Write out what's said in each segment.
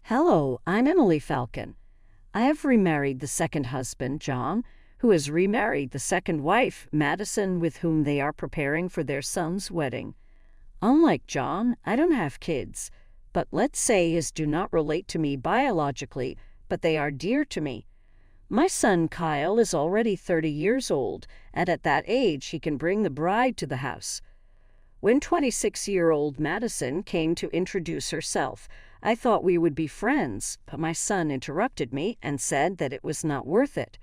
Hello, I'm Emily Falcon. I have remarried the second husband, John, who has remarried the second wife, Madison, with whom they are preparing for their son's wedding. Unlike John, I don't have kids, but let's say his do not relate to me biologically, but they are dear to me. My son Kyle is already 30 years old, and at that age he can bring the bride to the house. When 26-year-old Madison came to introduce herself, I thought we would be friends, but my son interrupted me and said that it was not worth it.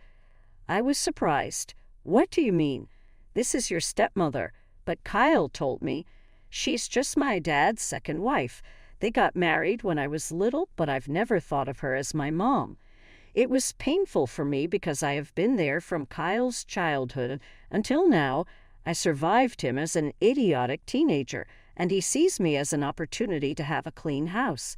I was surprised. What do you mean? This is your stepmother, but Kyle told me. She's just my dad's second wife. They got married when I was little, but I've never thought of her as my mom. It was painful for me because I have been there from Kyle's childhood until now. I survived him as an idiotic teenager, and he sees me as an opportunity to have a clean house.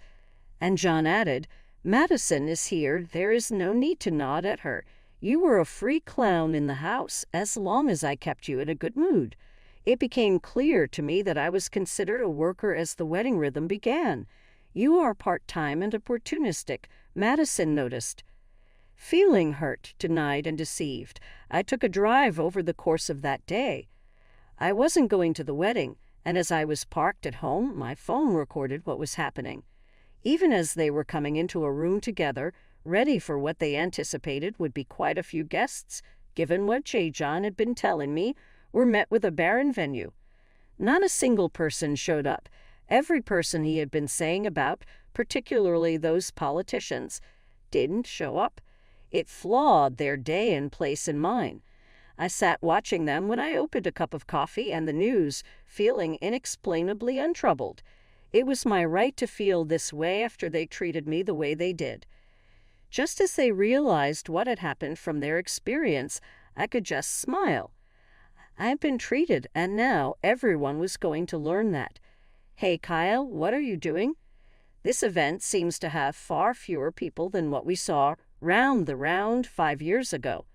And John added, Madison is here. There is no need to nod at her. You were a free clown in the house as long as I kept you in a good mood. It became clear to me that I was considered a worker as the wedding rhythm began. You are part-time and opportunistic, Madison noticed. Feeling hurt, denied, and deceived, I took a drive over the course of that day. I wasn't going to the wedding, and as I was parked at home, my phone recorded what was happening. Even as they were coming into a room together, ready for what they anticipated would be quite a few guests, given what J. John had been telling me, were met with a barren venue. Not a single person showed up. Every person he had been saying about, particularly those politicians, didn't show up. It flawed their day and place in mine. I sat watching them when I opened a cup of coffee and the news, feeling inexplainably untroubled. It was my right to feel this way after they treated me the way they did. Just as they realized what had happened from their experience, I could just smile. I have been treated, and now everyone was going to learn that. Hey, Kyle, what are you doing? This event seems to have far fewer people than what we saw round 5 years ago.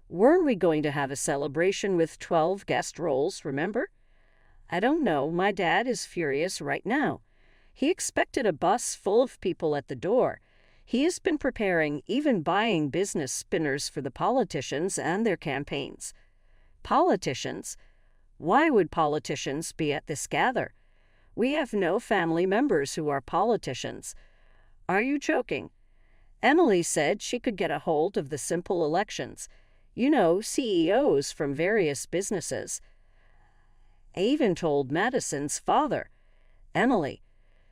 Weren't we going to have a celebration with 12 guest roles, remember? I don't know. My dad is furious right now. He expected a bus full of people at the door. He has been preparing, even buying business spinners for the politicians and their campaigns. Politicians? Why would politicians be at this gather? We have no family members who are politicians. Are you joking? Emily said she could get a hold of the simple elections. You know, CEOs from various businesses. I even told Madison's father, Emily.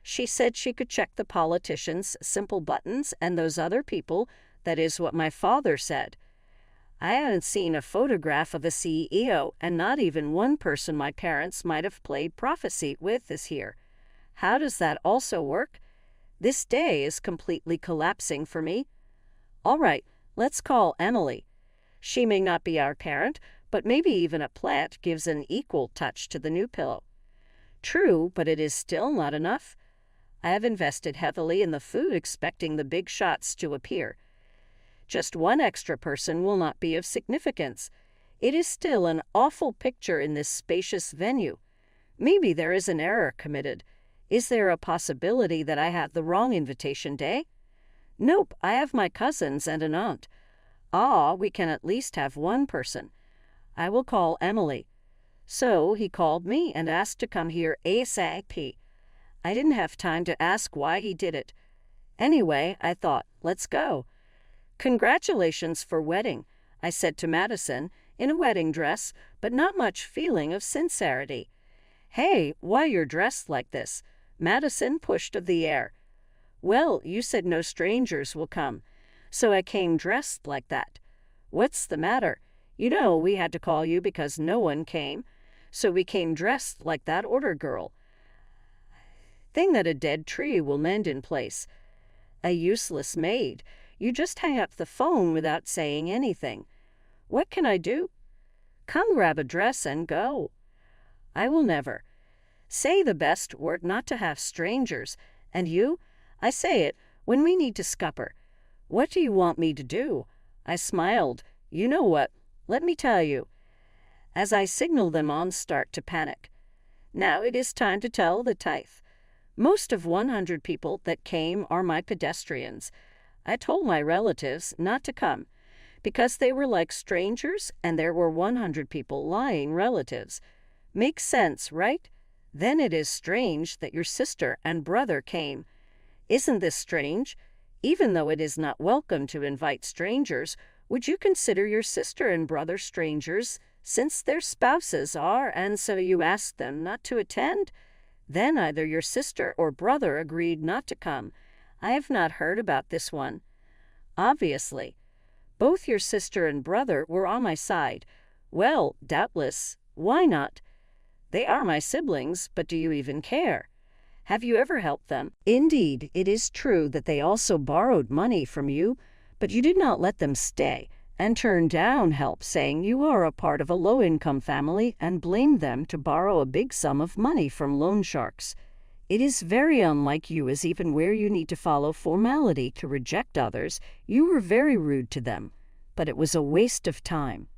She said she could check the politicians' simple buttons and those other people. That is what my father said. I haven't seen a photograph of a CEO, and not even one person my parents might have played prophecy with is here. How does that also work? This day is completely collapsing for me. All right, let's call Emily. She may not be our parent, but maybe even a plant gives an equal touch to the new pillow. True, but it is still not enough. I have invested heavily in the food expecting the big shots to appear. Just one extra person will not be of significance. It is still an awful picture in this spacious venue. Maybe there is an error committed. Is there a possibility that I had the wrong invitation day? Nope, I have my cousins and an aunt. We can at least have one person. I will call Emily. So he called me and asked to come here ASAP. I didn't have time to ask why he did it. Anyway, I thought, let's go. Congratulations for wedding, I said to Madison, in a wedding dress, but not much feeling of sincerity. Hey, why you're dressed like this? Madison pushed of the air. Well, you said no strangers will come, so I came dressed like that. What's the matter? You know we had to call you because no one came, so we came dressed like that order girl. Thing that a dead tree will mend in place. A useless maid. You just hang up the phone without saying anything. What can I do? Come grab a dress and go. I will never. Say the best word not to have strangers. And you? I say it when we need to scupper. What do you want me to do? I smiled. You know what? Let me tell you. As I signaled them on start to panic. Now it is time to tell the tithe. Most of 100 people that came are my pedestrians. I told my relatives not to come because they were like strangers and there were 100 people lying relatives. Makes sense, right? Then it is strange that your sister and brother came. Isn't this strange? Even though it is not welcome to invite strangers, would you consider your sister and brother strangers since their spouses are, and so you asked them not to attend? Then either your sister or brother agreed not to come. I have not heard about this one. Obviously, both your sister and brother were on my side. Well, doubtless. Why not? They are my siblings, but do you even care? Have you ever helped them? Indeed, it is true that they also borrowed money from you, but you did not let them stay and turn down help, saying you are a part of a low-income family and blamed them to borrow a big sum of money from loan sharks. It is very unlike you, as even where you need to follow formality to reject others, you were very rude to them, but it was a waste of time.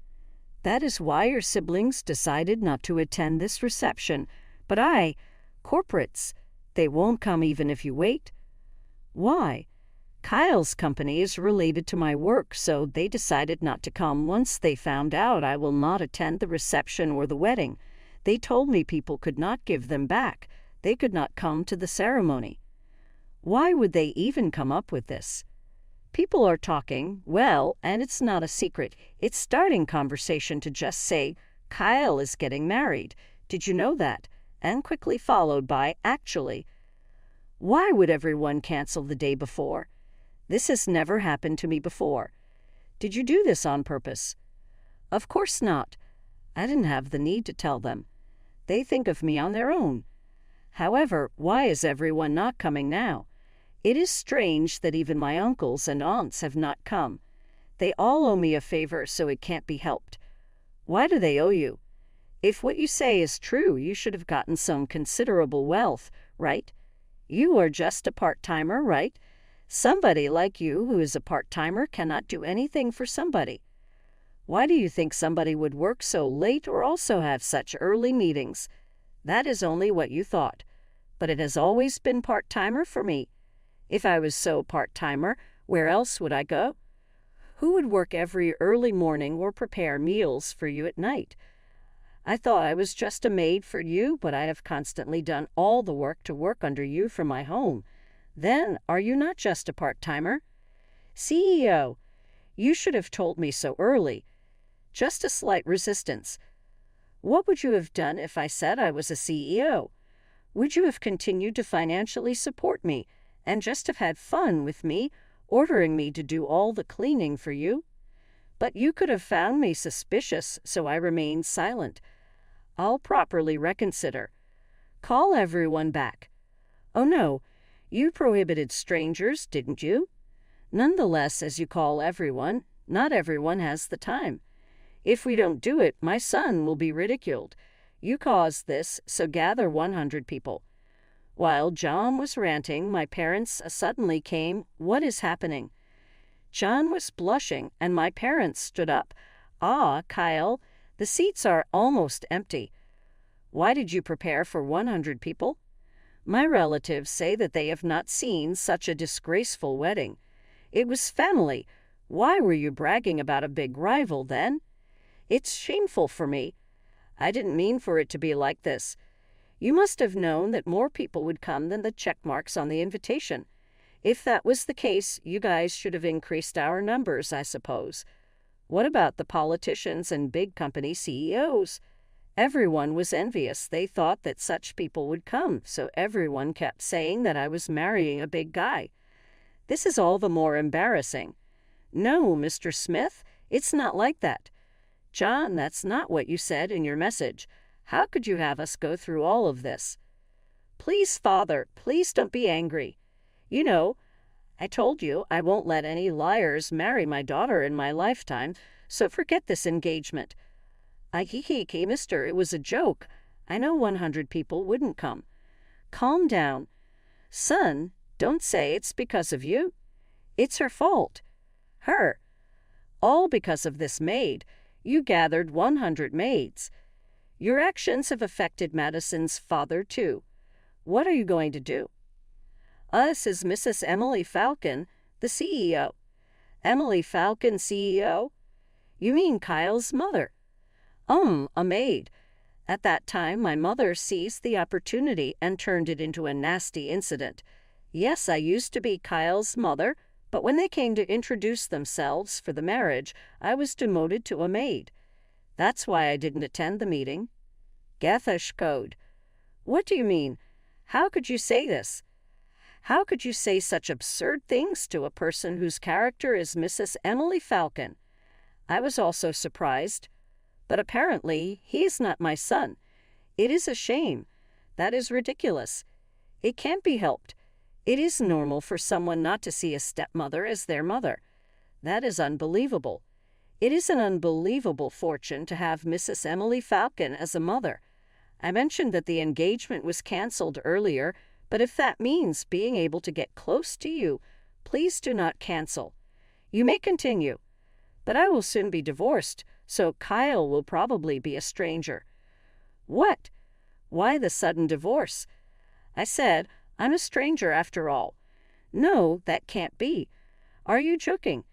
That is why your siblings decided not to attend this reception. But corporates, they won't come even if you wait. Why? Kyle's company is related to my work, so they decided not to come once they found out I will not attend the reception or the wedding. They told me people could not give them back. They could not come to the ceremony. Why would they even come up with this? People are talking, well, and it's not a secret. It's starting conversation to just say, Kyle is getting married. Did you know that? And quickly followed by, actually. Why would everyone cancel the day before? This has never happened to me before. Did you do this on purpose? Of course not. I didn't have the need to tell them. They think of me on their own. However, why is everyone not coming now? It is strange that even my uncles and aunts have not come. They all owe me a favor, so it can't be helped. Why do they owe you? If what you say is true, you should have gotten some considerable wealth, right? You are just a part-timer, right? Somebody like you who is a part-timer cannot do anything for somebody. Why do you think somebody would work so late or also have such early meetings? That is only what you thought. But it has always been part-timer for me. If I was so part-timer, where else would I go? Who would work every early morning or prepare meals for you at night? I thought I was just a maid for you, but I have constantly done all the work to work under you from my home. Then, are you not just a part-timer? CEO, you should have told me so early. Just a slight resistance. What would you have done if I said I was a CEO? Would you have continued to financially support me and just have had fun with me, ordering me to do all the cleaning for you? But you could have found me suspicious, so I remained silent. I'll properly reconsider. Call everyone back. Oh no, you prohibited strangers, didn't you? Nonetheless, as you call everyone, not everyone has the time. If we don't do it, my son will be ridiculed. You caused this, so gather 100 people. While John was ranting, my parents suddenly came. What is happening? John was blushing, and my parents stood up. Ah, Kyle, the seats are almost empty. Why did you prepare for 100 people? My relatives say that they have not seen such a disgraceful wedding. It was family. Why were you bragging about a big rival then? It's shameful for me. I didn't mean for it to be like this. You must have known that more people would come than the check marks on the invitation. If that was the case, you guys should have increased our numbers, I suppose. What about the politicians and big company CEOs? Everyone was envious. They thought that such people would come, so everyone kept saying that I was marrying a big guy. This is all the more embarrassing. No, Mr. Smith, it's not like that. John, that's not what you said in your message. How could you have us go through all of this? Please, Father, please don't be angry. You know, I told you I won't let any liars marry my daughter in my lifetime, so forget this engagement. Mister, it was a joke. I know 100 people wouldn't come. Calm down. Son, don't say it's because of you. It's her fault. Her. All because of this maid. You gathered 100 maids. Your actions have affected Madison's father, too. What are you going to do? Us is Mrs. Emily Falcon, the CEO. Emily Falcon, CEO? You mean Kyle's mother? A maid. At that time, my mother seized the opportunity and turned it into a nasty incident. Yes, I used to be Kyle's mother, but when they came to introduce themselves for the marriage, I was demoted to a maid. That's why I didn't attend the meeting. Gethish code. What do you mean? How could you say this? How could you say such absurd things to a person whose character is Mrs. Emily Falcon? I was also surprised. But apparently, he is not my son. It is a shame. That is ridiculous. It can't be helped. It is normal for someone not to see a stepmother as their mother. That is unbelievable. It is an unbelievable fortune to have Mrs. Emily Falcon as a mother. I mentioned that the engagement was canceled earlier, but if that means being able to get close to you, please do not cancel. You may continue. But I will soon be divorced, so Kyle will probably be a stranger. What? Why the sudden divorce? I said, I'm a stranger after all. No, that can't be. Are you joking?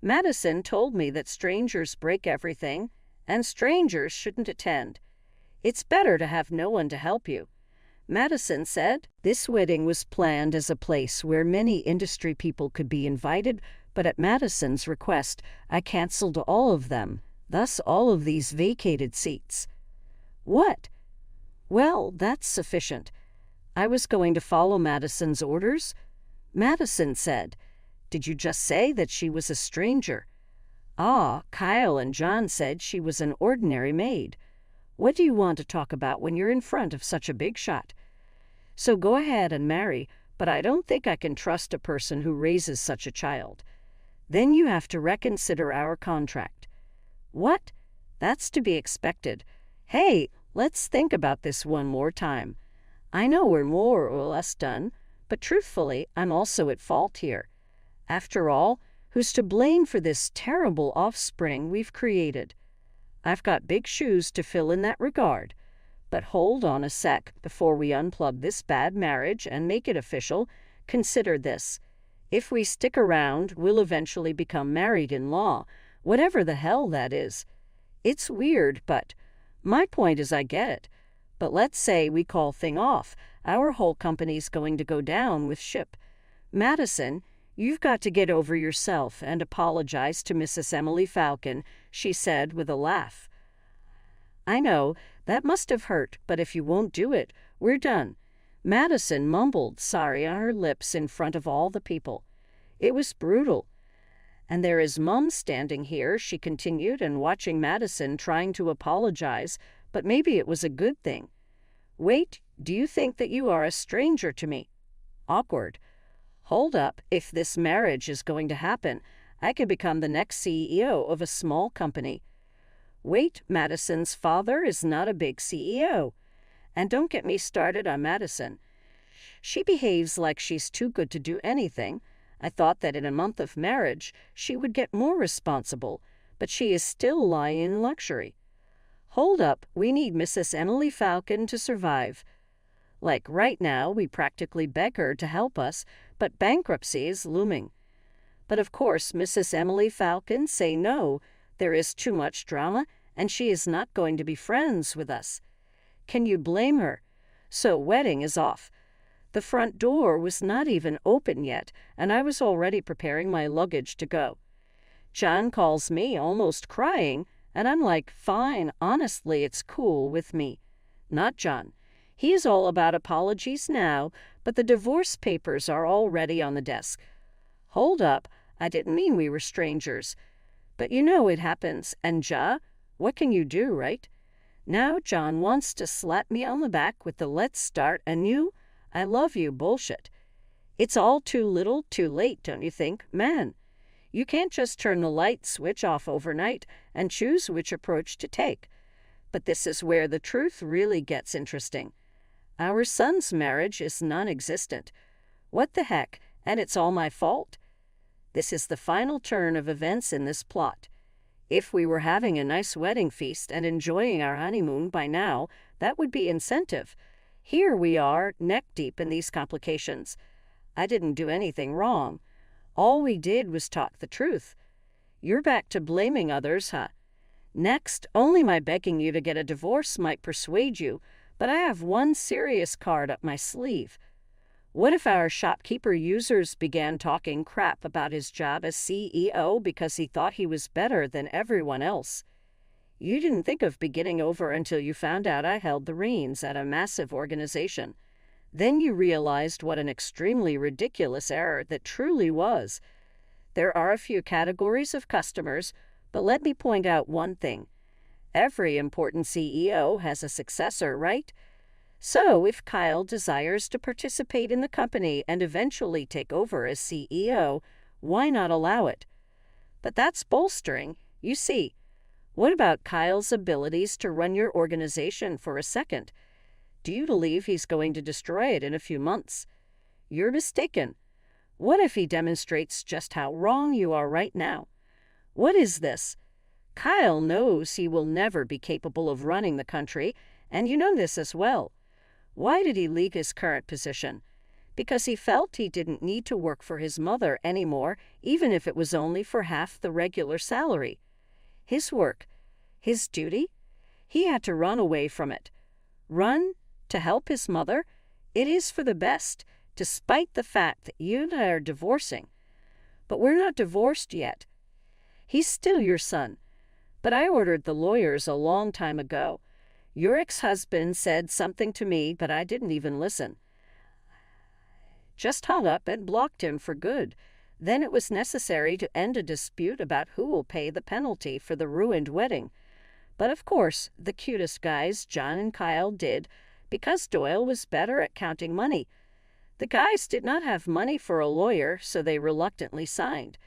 Madison told me that strangers break everything, and strangers shouldn't attend. It's better to have no one to help you. Madison said this wedding was planned as a place where many industry people could be invited, but at Madison's request, I canceled all of them, thus all of these vacated seats. What? Well, that's sufficient. I was going to follow Madison's orders. Madison said, Did you just say that she was a stranger? Ah, Kyle and John said she was an ordinary maid. What do you want to talk about when you're in front of such a big shot? So go ahead and marry, but I don't think I can trust a person who raises such a child. Then you have to reconsider our contract. What? That's to be expected. Hey, let's think about this one more time. I know we're more or less done, but truthfully, I'm also at fault here. After all, who's to blame for this terrible offspring we've created? I've got big shoes to fill in that regard. But hold on a sec before we unplug this bad marriage and make it official. Consider this. If we stick around, we'll eventually become married-in-law, whatever the hell that is. It's weird, but my point is I get it. But let's say we call thing off. Our whole company's going to go down with ship. Madison, you've got to get over yourself and apologize to Mrs. Emily Falcon, she said with a laugh. I know, that must have hurt, but if you won't do it, we're done. Madison mumbled sorry on her lips in front of all the people. It was brutal. And there is Mum standing here, she continued, and watching Madison trying to apologize, but maybe it was a good thing. Wait, do you think that you are a stranger to me? Awkward. Hold up, if this marriage is going to happen, I could become the next CEO of a small company. Wait, Madison's father is not a big CEO. And don't get me started on Madison. She behaves like she's too good to do anything. I thought that in a month of marriage she would get more responsible, but she is still lying in luxury. Hold up, we need Mrs. Emily Falcon to survive. Like right now, we practically beg her to help us, but bankruptcy is looming. But of course, Mrs. Emily Falcon say no, there is too much drama, and she is not going to be friends with us. Can you blame her? So wedding is off. The front door was not even open yet, and I was already preparing my luggage to go. John calls me, almost crying, and I'm like, fine, honestly, it's cool with me. Not John. He is all about apologies now, but the divorce papers are already on the desk. Hold up, I didn't mean we were strangers. But you know it happens, and what can you do, right? Now John wants to slap me on the back with the let's start anew, I love you bullshit. It's all too little, too late, don't you think, man? You can't just turn the light switch off overnight and choose which approach to take. But this is where the truth really gets interesting. Our son's marriage is non-existent. What the heck, and it's all my fault? This is the final turn of events in this plot. If we were having a nice wedding feast and enjoying our honeymoon by now, that would be incentive. Here we are, neck deep in these complications. I didn't do anything wrong. All we did was talk the truth. You're back to blaming others, huh? Next, only my begging you to get a divorce might persuade you, but I have one serious card up my sleeve. What if our shopkeeper users began talking crap about his job as CEO because he thought he was better than everyone else? You didn't think of beginning over until you found out I held the reins at a massive organization. Then you realized what an extremely ridiculous error that truly was. There are a few categories of customers, but let me point out one thing. Every important CEO has a successor, right? So if Kyle desires to participate in the company and eventually take over as CEO, why not allow it? But that's bolstering. You see, what about Kyle's abilities to run your organization for a second? Do you believe he's going to destroy it in a few months? You're mistaken. What if he demonstrates just how wrong you are right now? What is this? Kyle knows he will never be capable of running the country, and you know this as well. Why did he leave his current position? Because he felt he didn't need to work for his mother anymore, even if it was only for half the regular salary. His work, his duty, he had to run away from it. Run to help his mother? It is for the best, despite the fact that you and I are divorcing. But we're not divorced yet. He's still your son. But I ordered the lawyers a long time ago. Your ex-husband said something to me, but I didn't even listen. Just hung up and blocked him for good. Then it was necessary to end a dispute about who will pay the penalty for the ruined wedding. But of course, the cutest guys, John and Kyle, did, because Doyle was better at counting money. The guys did not have money for a lawyer, so they reluctantly signed.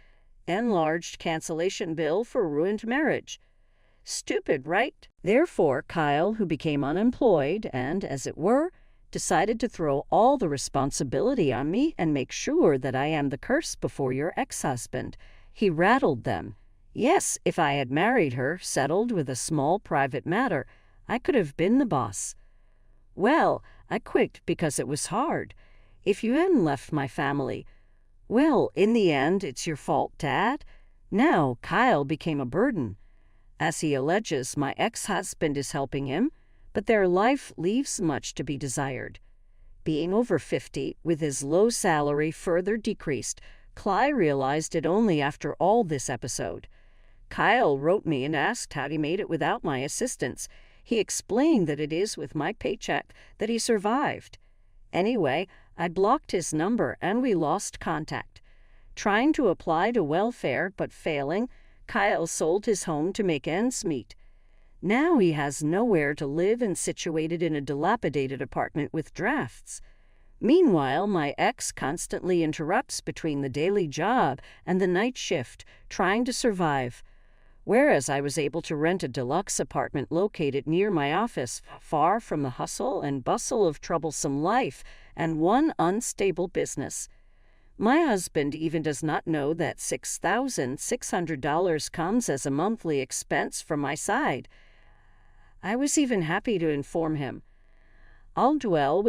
Enlarged cancellation bill for ruined marriage. Stupid, right? Therefore, Kyle, who became unemployed and, as it were, decided to throw all the responsibility on me and make sure that I am the curse before your ex-husband. He rattled them. Yes, if I had married her, settled with a small private matter, I could have been the boss. Well, I quit because it was hard. If you hadn't left my family, well, in the end, it's your fault, Dad. Now, Kyle became a burden. As he alleges, my ex-husband is helping him, but their life leaves much to be desired. Being over 50, with his low salary further decreased, Cly realized it only after all this episode. Kyle wrote me and asked how he made it without my assistance. He explained that it is with my paycheck that he survived. Anyway, I blocked his number and we lost contact. Trying to apply to welfare but failing, Kyle sold his home to make ends meet. Now he has nowhere to live and situated in a dilapidated apartment with drafts. Meanwhile, my ex constantly interrupts between the daily job and the night shift, trying to survive. Whereas I was able to rent a deluxe apartment located near my office, far from the hustle and bustle of troublesome life and one unstable business. My husband even does not know that $6,600 comes as a monthly expense from my side. I was even happy to inform him. I'll dwell with